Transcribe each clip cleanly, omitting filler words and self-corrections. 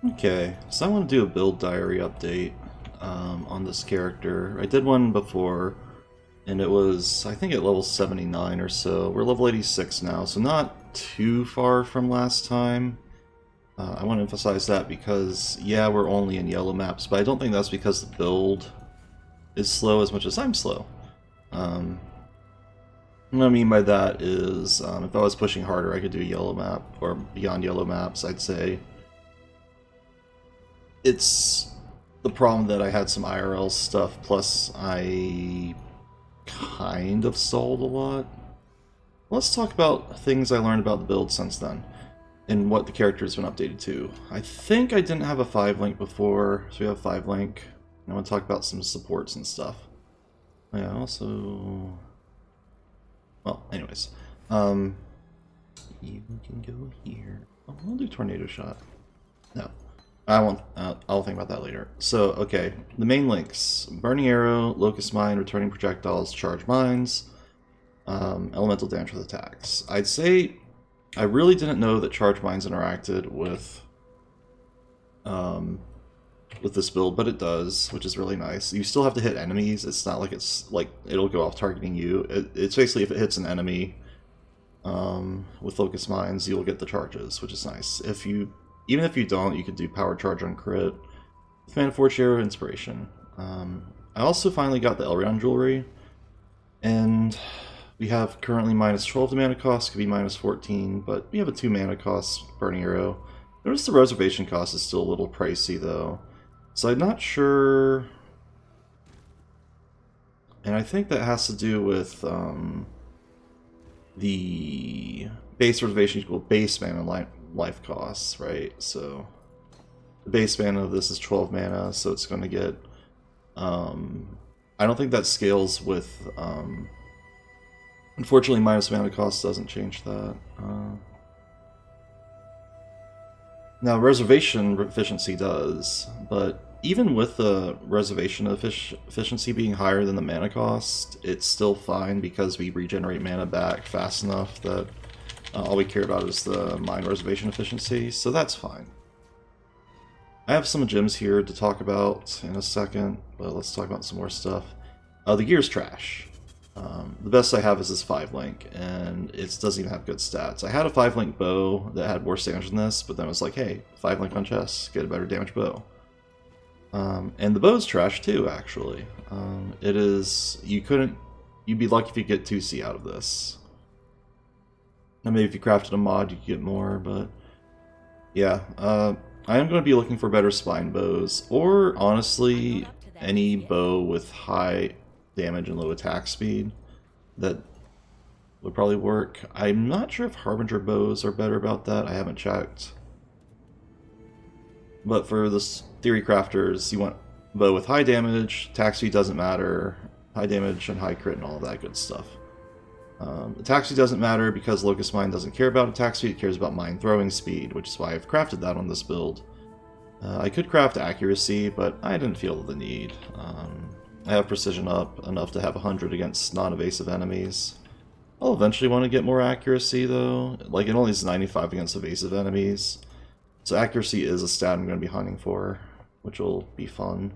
Okay, so I want to do a build diary update on this character. I did one before, and it was, I think, at level 79 or so. We're level 86 now, so not too far from last time. I want to emphasize that because, yeah, we're only in yellow maps, but I don't think that's because the build is slow as much as I'm slow. What I mean by that is, if I was pushing harder, I could do a yellow map, or beyond yellow maps, I'd say. It's the problem that I had some IRL stuff, plus I kind of stalled a lot. Let's talk about things I learned about the build since then, and what the character has been updated to. I think I didn't have a 5-link before, so we have 5-link. I want to talk about some supports and stuff. Yeah, also... Well, anyways. You can go here. Oh, I'll do Tornado Shot. No. I won't. I'll think about that later. So, okay, the main links: Burning Arrow, Locus Mine, Returning Projectiles, Charge Mines, Elemental Damage with attacks. I'd say I really didn't know that Charge Mines interacted with this build, but it does, which is really nice. You still have to hit enemies. It's not like it's like it'll go off targeting you. It's basically if it hits an enemy with Locus Mines, you'll get the charges, which is nice. Even if you don't, you could do Power Charge on crit. Mana Forge Arrow, Inspiration. I also finally got the Elrond Jewelry, and we have currently minus 12 to mana cost, could be minus 14, but we have a 2 mana cost Burning Arrow. Notice the reservation cost is still a little pricey though, so I'm not sure, and I think that has to do with the base reservation equal base mana life costs, right? So the base mana of this is 12 mana, so it's going to get... I don't think that scales with... unfortunately, minus mana cost doesn't change that. Now, reservation efficiency does, but even with the reservation efficiency being higher than the mana cost, it's still fine because we regenerate mana back fast enough that all we care about is the mine reservation efficiency, so that's fine. I have some gems here to talk about in a second, but let's talk about some more stuff. The gear's trash. The best I have is this 5-link, and it doesn't even have good stats. I had a 5-link bow that had worse damage than this, but then I was like, hey, 5-link on chest, get a better damage bow. And the bow's trash too, actually. It is... you'd be lucky if you get 2C out of this. And maybe if you crafted a mod, you could get more, but... yeah, I am going to be looking for better spine bows, or, honestly, any bow with high damage and low attack speed. That would probably work. I'm not sure if Harbinger bows are better about that, I haven't checked. But for the theory crafters, you want a bow with high damage, attack speed doesn't matter, high damage and high crit and all that good stuff. Attack speed doesn't matter because Locus Mine doesn't care about attack speed, it cares about mine throwing speed, which is why I've crafted that on this build. I could craft accuracy, but I didn't feel the need. I have precision up enough to have 100 against non-evasive enemies. I'll eventually want to get more accuracy though, like it only is 95 against evasive enemies. So accuracy is a stat I'm going to be hunting for, which will be fun.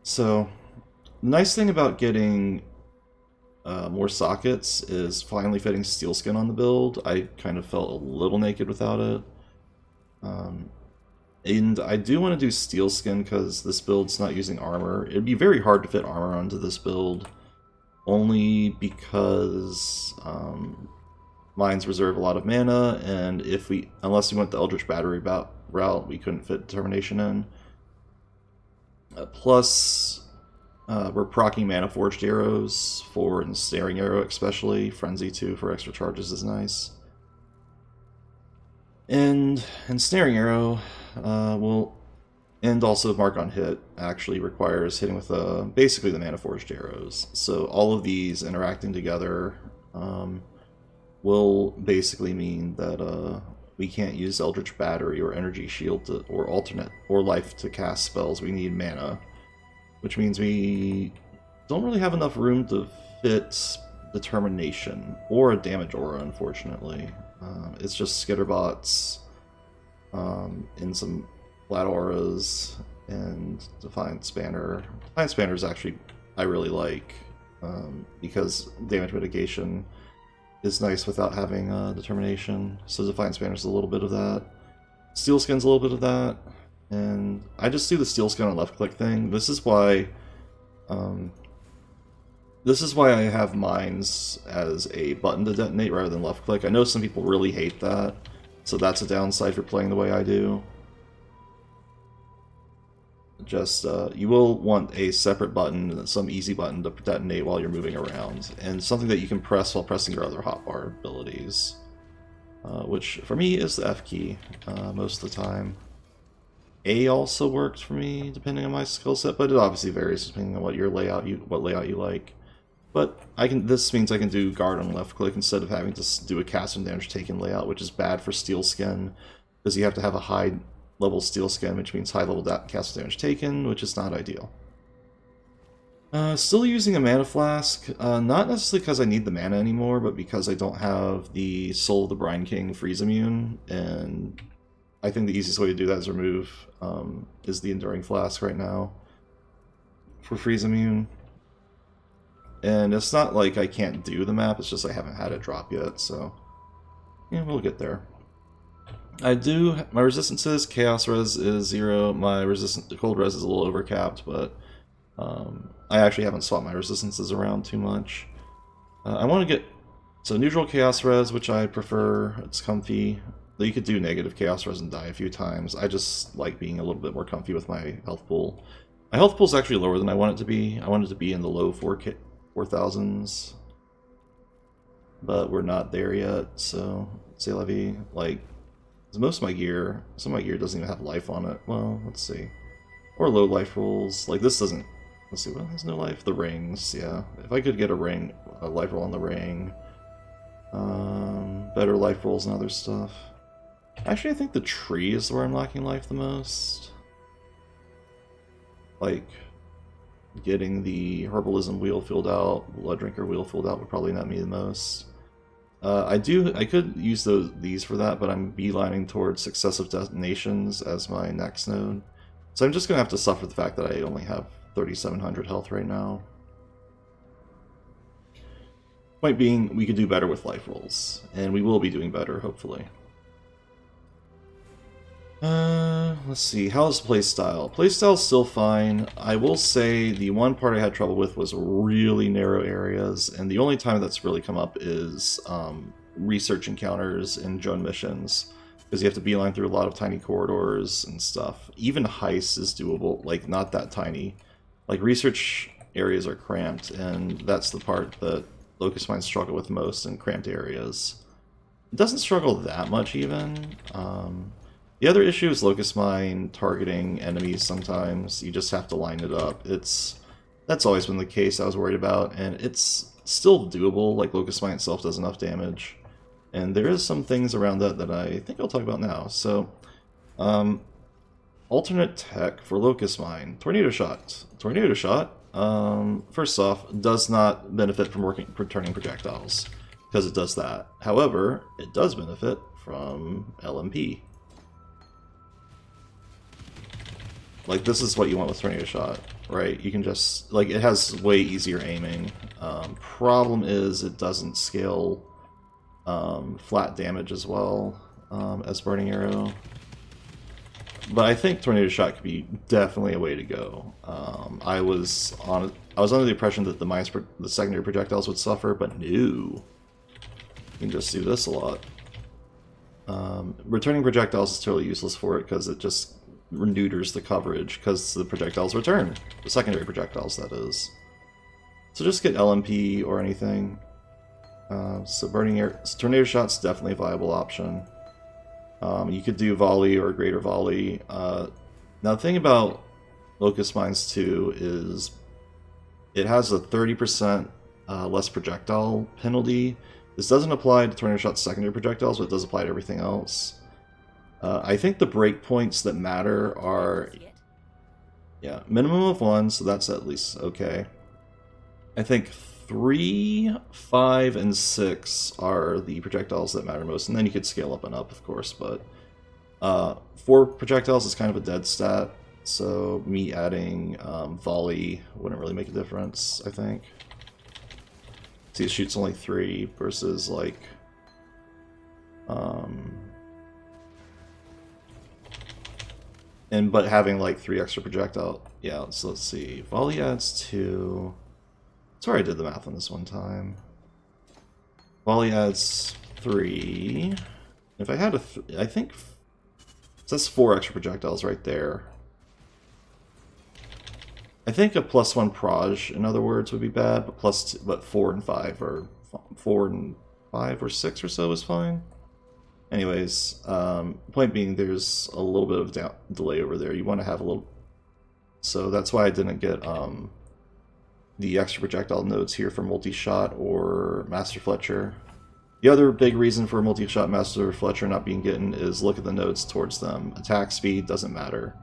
So, the nice thing about getting more sockets is finally fitting Steel Skin on the build. I kind of felt a little naked without it. And I do want to do Steel Skin because this build's not using armor. It'd be very hard to fit armor onto this build, only because mines reserve a lot of mana, and unless we went the Eldritch Battery route, we couldn't fit Determination in. Plus, we're proccing Mana Forged Arrows for Ensnaring Arrow especially. Frenzy too for extra charges is nice. And Ensnaring Arrow and also Mark on Hit actually requires hitting with basically the Mana Forged Arrows. So all of these interacting together will basically mean that we can't use Eldritch Battery or Energy Shield or Alternate or Life to cast spells. We need mana, which means we don't really have enough room to fit Determination or a Damage Aura, unfortunately. It's just Skitterbots in some flat auras and Defiant Spanner. Defiant Spanner is actually I really like because damage mitigation is nice without having determination. So Defiant Spanner is a little bit of that. Steel Skin's a little bit of that, and I just do the Steel Skin on left click thing. This is why I have mines as a button to detonate rather than left click. I know some people really hate that, so that's a downside for playing the way I do. Just, you will want a separate button, some easy button to detonate while you're moving around, and something that you can press while pressing your other hotbar abilities. Which, for me, is the F key, most of the time. A also works for me, depending on my skill set, but it obviously varies depending on what layout you like. But this means I can do guard on left click instead of having to do a cast and damage taken layout, which is bad for Steel Skin, because you have to have a high level Steel Skin, which means high level cast and damage taken, which is not ideal. Still using a mana flask, not necessarily because I need the mana anymore, but because I don't have the Soul of the Brine King freeze immune, and I think the easiest way to do that is remove is the Enduring Flask right now for freeze immune. And it's not like I can't do the map, it's just I haven't had it drop yet, so yeah, we'll get there. My resistances, Chaos Res is 0, my Cold Res is a little overcapped, but I actually haven't swapped my resistances around too much. I want to get neutral Chaos Res, which I prefer, it's comfy. Though you could do negative Chaos Res and die a few times. I just like being a little bit more comfy with my health pool. My health pool is actually lower than I want it to be. I want it to be in the low 4,000s. But we're not there yet, so c'est la vie. Like, some of my gear doesn't even have life on it. Well, let's see. Or low life rolls. Like, this doesn't... Let's see, what has no life? The rings, yeah. If I could get a life roll on the ring. Better life rolls and other stuff. Actually, I think the tree is where I'm lacking life the most. Like, getting the Herbalism wheel filled out, Blood Drinker wheel filled out would probably net me the most. I could use these for that, but I'm beelining towards successive detonations as my next node. So I'm just going to have to suffer the fact that I only have 3,700 health right now. Point being, we could do better with life rolls, and we will be doing better, hopefully. Let's see, how's Playstyle? Playstyle's still fine. I will say the one part I had trouble with was really narrow areas, and the only time that's really come up is research encounters and drone missions, because you have to beeline through a lot of tiny corridors and stuff. Even heist is doable, like not that tiny. Like research areas are cramped, and that's the part that Locus mines struggle with most in cramped areas. It doesn't struggle that much even. The other issue is Locus Mine targeting enemies sometimes. You just have to line it up. That's always been the case I was worried about, and it's still doable. Like, Locus Mine itself does enough damage. And there is some things around that I think I'll talk about now. So, alternate tech for Locus Mine. Tornado Shot. Tornado Shot, first off, does not benefit from returning projectiles, because it does that. However, it does benefit from LMP. Like, this is what you want with Tornado Shot, right? You can just, like, it has way easier aiming. Problem is, it doesn't scale flat damage as well as Burning Arrow. But I think Tornado Shot could be definitely a way to go. I was under the impression that the secondary projectiles would suffer, but no. You can just do this a lot. Returning projectiles is totally useless for it, because it just neuters the coverage, because the projectiles return. The secondary projectiles, that is. So just get LMP or anything. So Tornado Shot's definitely a viable option. You could do Volley or Greater Volley. Now the thing about Locus Mines 2 is it has a 30% less projectile penalty. This doesn't apply to Tornado Shot's secondary projectiles, but it does apply to everything else. I think the breakpoints that matter are, yeah, minimum of 1, so that's at least okay. I think 3, 5, and 6 are the projectiles that matter most, and then you could scale up and up, of course, but 4 projectiles is kind of a dead stat, so me adding volley wouldn't really make a difference, I think. See, it shoots only 3 versus like but having like 3 extra projectile. Yeah, so let's see. Volley adds 2. Sorry, I did the math on this one time. Volley adds 3. If I had I think that's 4 extra projectiles right there. I think a +1 proj, in other words, would be bad, but 4 and 5 or 4 and 5 or 6 or so is fine. Anyways, point being, there's a little bit of delay over there. You want to have a little, so that's why I didn't get the extra projectile nodes here for multi-shot or Master Fletcher. The other big reason for multi-shot Master Fletcher not being getting is look at the nodes towards them. Attack speed doesn't matter.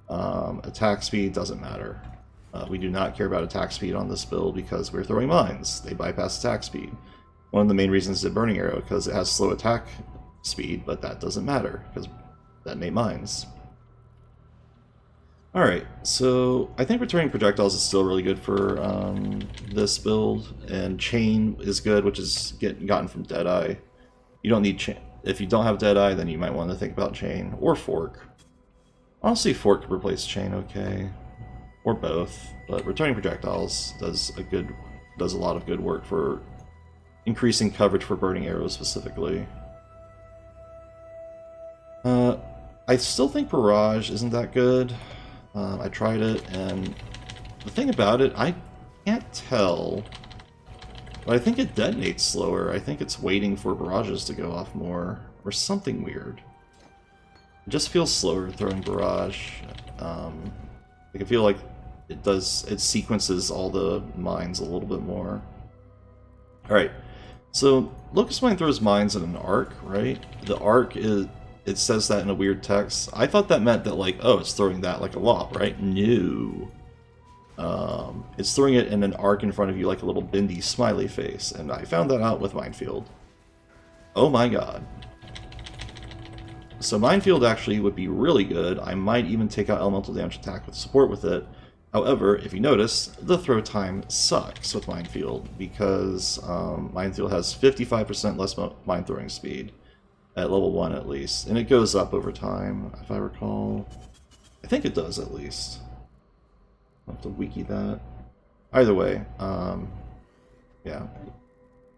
Attack speed doesn't matter. We do not care about attack speed on this build because we're throwing mines. They bypass attack speed. One of the main reasons is the Burning Arrow, because it has slow attack speed, but that doesn't matter because that made mines. Alright, so I think returning projectiles is still really good for this build, and chain is good, which is gotten from Deadeye. You don't need chain. If you don't have Deadeye, then you might want to think about chain, or fork. Honestly, fork could replace chain okay, or both, but returning projectiles does a lot of good work for increasing coverage for burning arrows specifically. I still think Barrage isn't that good. I tried it, and the thing about it, I can't tell, but I think it detonates slower. I think it's waiting for barrages to go off more, or something weird. It just feels slower throwing barrage. I feel like it sequences all the mines a little bit more. Alright, so Locus Mine throws mines in an arc, right? The arc is... It says that in a weird text. I thought that meant that, like, oh, it's throwing that like a lob, right? No. It's throwing it in an arc in front of you like a little bendy smiley face, and I found that out with Minefield. Oh my god. So Minefield actually would be really good. I might even take out Elemental Damage Attack with support with it. However, if you notice, the throw time sucks with Minefield, because Minefield has 55% less mine throwing speed. At level 1 at least, and it goes up over time, if I recall. I think it does at least. I'll have to wiki that. Either way, yeah.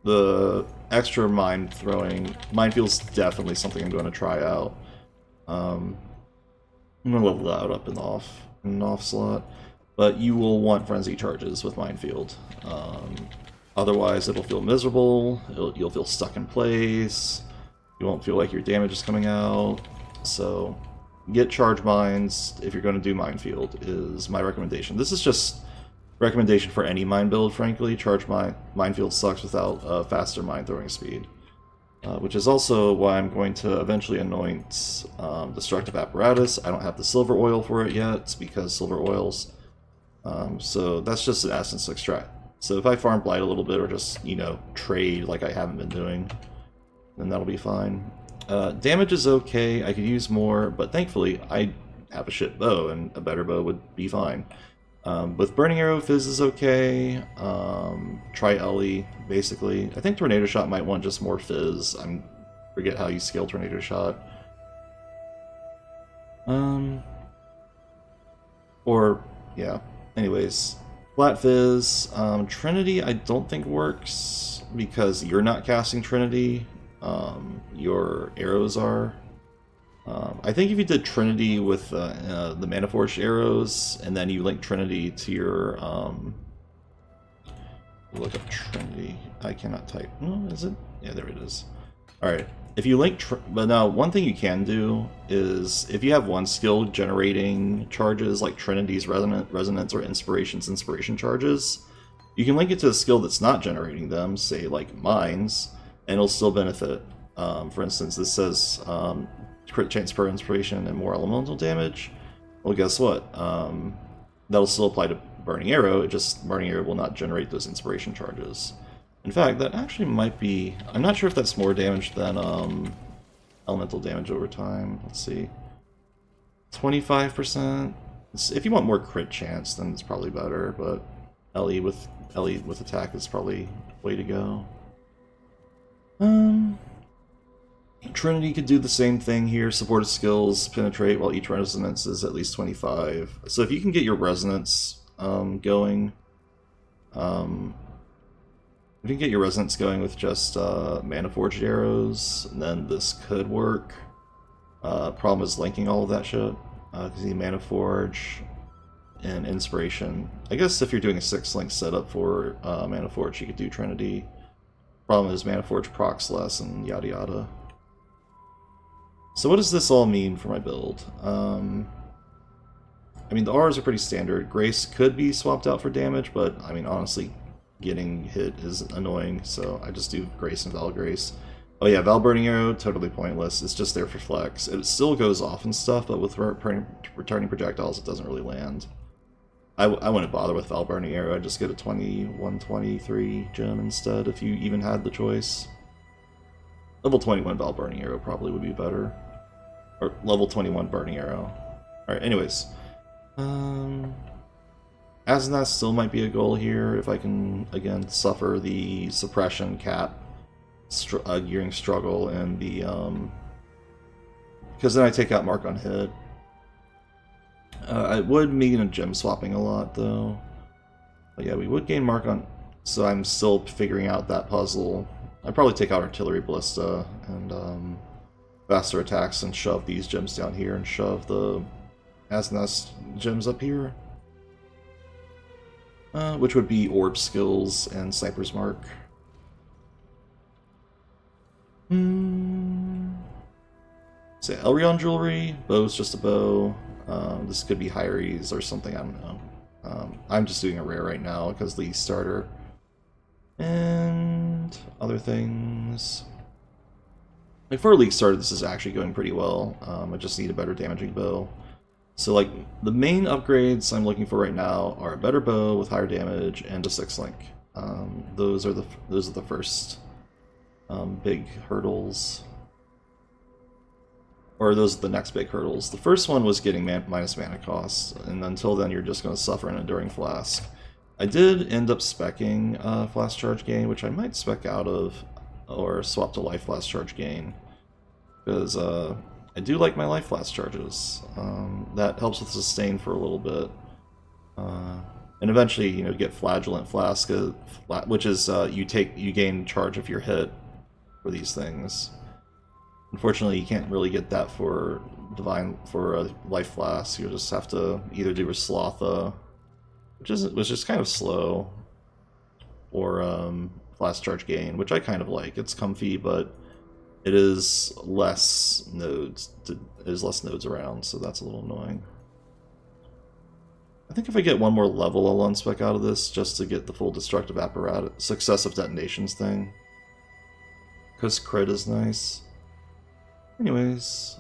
The extra mine throwing, Minefield's definitely something I'm going to try out. I'm going to level that up in the off slot, but you will want frenzy charges with Minefield. Otherwise, it'll feel miserable. You'll feel stuck in place. You won't feel like your damage is coming out, so get charge mines if you're going to do Minefield is my recommendation. This is just recommendation for any mine build, frankly. Minefield sucks without faster mine throwing speed, which is also why I'm going to eventually anoint Destructive Apparatus. I don't have the silver oil for it yet, it's because silver oils. So that's just an essence extract. So if I farm Blight a little bit, or just, you know, trade like I haven't been doing, then that'll be fine. Damage is okay, I could use more, but thankfully I have a shit bow, and a better bow would be fine. With Burning Arrow, Fizz is okay. Try Ellie, basically. I think Tornado Shot might want just more Fizz. I forget how you scale Tornado Shot. Yeah. Anyways, Flat Fizz. Trinity I don't think works, because you're not casting Trinity. Your arrows are. I think if you did Trinity with the Mana Forged arrows, and then you link Trinity to your look up Trinity. I cannot type. Oh, is it? Yeah, there it is. Alright. If you link, but now one thing you can do is, if you have one skill generating charges like Trinity's Resonance or Inspiration charges, you can link it to a skill that's not generating them, say like Mines, and it'll still benefit. For instance, this says crit chance per inspiration and more elemental damage. Well, guess what? That'll still apply to Burning Arrow, it just Burning Arrow will not generate those inspiration charges. In fact, that actually might be... I'm not sure if that's more damage than elemental damage over time. Let's see. 25%. If you want more crit chance, then it's probably better, but LE with attack is probably way to go. Trinity could do the same thing here. Supported skills penetrate while each resonance is at least 25. So if you can get your resonance going, if you can get your resonance going with just mana forged arrows, then this could work. Problem is linking all of that shit. Because you need mana forge and inspiration. I guess if you're doing a 6-link setup for mana forge, you could do Trinity. Problem is mana forge procs less and yada yada. So what does this all mean for my build? I mean, the R's are pretty standard. Grace could be swapped out for damage, but I mean, honestly, getting hit is annoying, so I just do Grace and Val Grace. Oh yeah, Val Burning Arrow, totally pointless. It's just there for flex. It still goes off and stuff, but with returning projectiles, it doesn't really land. I wouldn't bother with Val Burning Arrow. I'd just get a 2123 gem instead, if you even had the choice. Level 21 Val Burning Arrow probably would be better. Or level 21 Burning Arrow. Alright, anyways. Asenath still might be a goal here if I can, again, suffer the suppression cap gearing struggle and the because then I take out mark on hit. I would mean a gem swapping a lot though, but yeah, we would gain mark on, so I'm still figuring out that puzzle. I'd probably take out artillery ballista and faster attacks and shove these gems down here and shove the Asenath gems up here, which would be orb skills and sniper's mark. Say Elrion jewelry, bow's just a bow. This could be Hyries or something, I don't know. I'm just doing a rare right now because the starter. And other things. Like for a league starter, this is actually going pretty well. I just need a better damaging bow. So like the main upgrades I'm looking for right now are a better bow with higher damage and a 6-link. Those are the first big hurdles, or those are the next big hurdles. The first one was getting minus mana cost, and until then you're just going to suffer an Enduring Flask. I did end up speccing Flask Charge Gain, which I might spec out of, or swap to Life Flask Charge Gain, because I do like my Life Flask Charges. That helps with sustain for a little bit. And eventually, you know, get Flagellant Flask, which is you gain charge if you're hit for these things. Unfortunately, you can't really get that for a Life Flask. You just have to either do a Slotha, which is kind of slow, or Flask Charge Gain, which I kind of like. It's comfy, but it is less nodes. Nodes around, so that's a little annoying. I think if I get one more level, I'll unspec out of this just to get the full destructive apparatus, successive detonations thing. Because crit is nice. Anyways.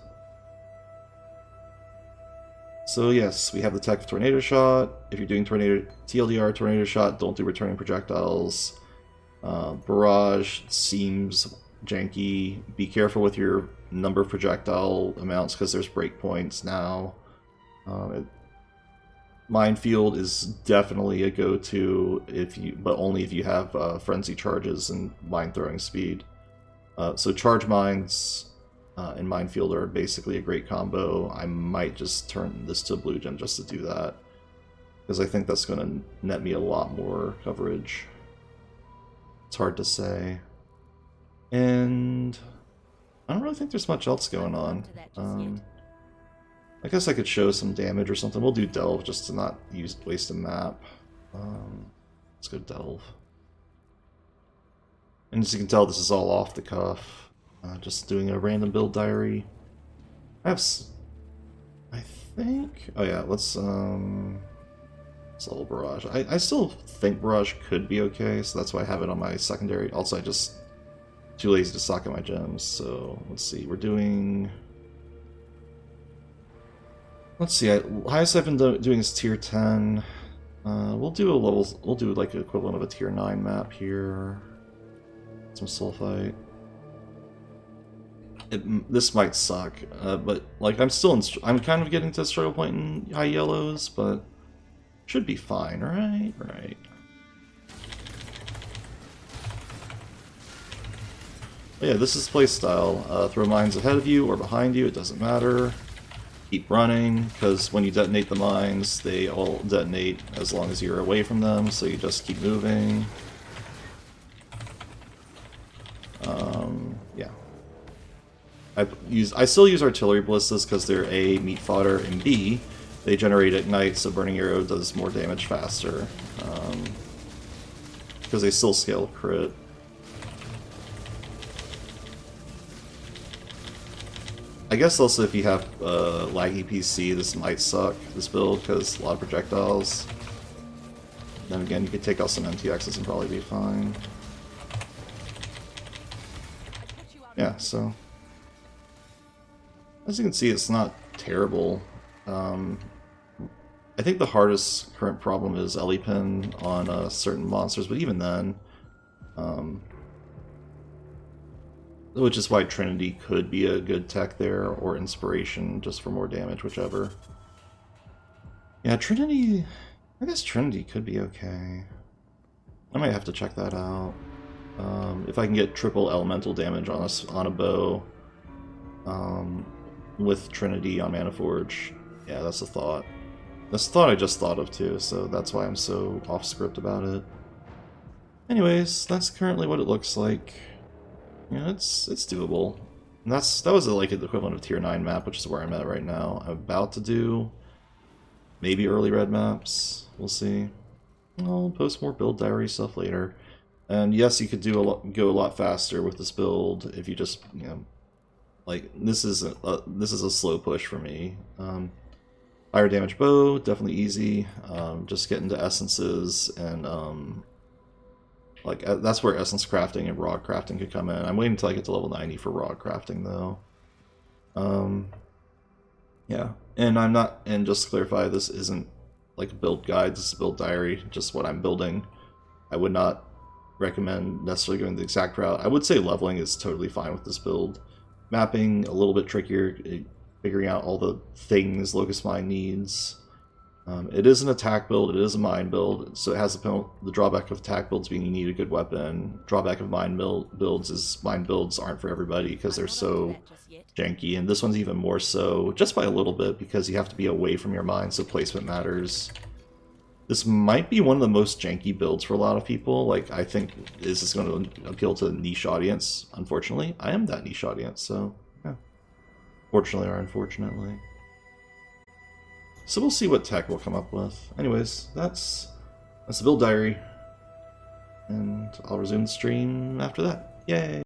So yes, we have the tech of Tornado Shot. If you're doing TLDR Tornado Shot, don't do returning projectiles. Barrage seems janky. Be careful with your number of projectile amounts because there's breakpoints now. Minefield is definitely a go-to but only if you have frenzy charges and mine throwing speed. So charge mines and minefield are basically a great combo. I might just turn this to blue gem just to do that, because I think that's going to net me a lot more coverage. It's hard to say. And I don't really think there's much else going on. I guess I could show some damage or something. We'll do Delve just to not waste a map. Let's go Delve. And as you can tell, this is all off the cuff. Just doing a random build diary. I think... Oh yeah, let's level Barrage. I still think Barrage could be okay, so that's why I have it on my secondary. Also, I just too lazy to socket my gems, so let's see. We're doing... Let's see, highest I've been doing is tier 10. We'll do like an equivalent of a tier 9 map here. Some Sulfite. this might suck, but like I'm kind of getting to a struggle point in high yellows, but should be fine, right? Right. But yeah, this is playstyle. Throw mines ahead of you or behind you, it doesn't matter. Keep running, because when you detonate the mines, they all detonate as long as you're away from them, so you just keep moving. Yeah. I still use artillery ballistas because they're A, meat fodder, and B, they generate ignite, so burning arrow does more damage faster. Because they still scale crit. I guess also if you have laggy PC, this might suck, this build, because a lot of projectiles. Then again, you could take out some MTXs and probably be fine. Yeah, so as you can see, it's not terrible. I think the hardest current problem is Elipin on certain monsters, but even then, which is why Trinity could be a good tech there, or Inspiration, just for more damage, whichever. Yeah, Trinity, I guess Trinity could be okay. I might have to check that out. If I can get triple elemental damage on a bow with Trinity on Mana Forge, yeah, that's a thought. That's a thought I just thought of too, so that's why I'm so off script about it. Anyways, that's currently what it looks like. Yeah, it's doable. And that was like the equivalent of tier 9 map, which is where I'm at right now. I'm about to do maybe early red maps. We'll see. I'll post more build diary stuff later. And yes, you could go a lot faster with this build if you just, you know, like this is a slow push for me. Higher damage bow, definitely easy. Just get into essences and like that's where essence crafting and raw crafting could come in. I'm waiting until I get to level 90 for raw crafting though. Yeah, and I'm not. And just to clarify, this isn't like a build guide. This is a build diary, just what I'm building. I would not recommend necessarily going the exact route. I would say leveling is totally fine with this build. Mapping a little bit trickier, figuring out all the things Locus Mine needs. It is an attack build, it is a mine build, so it has the drawback of attack builds being you need a good weapon. Drawback of mine builds is mine builds aren't for everybody because they're so janky, and this one's even more so, just by a little bit, because you have to be away from your mine, so placement matters. This might be one of the most janky builds for a lot of people. Like, I think is this going to appeal to a niche audience? Unfortunately, I am that niche audience, so yeah. Fortunately or unfortunately. So we'll see what tech we'll come up with. Anyways, that's the build diary. And I'll resume the stream after that. Yay!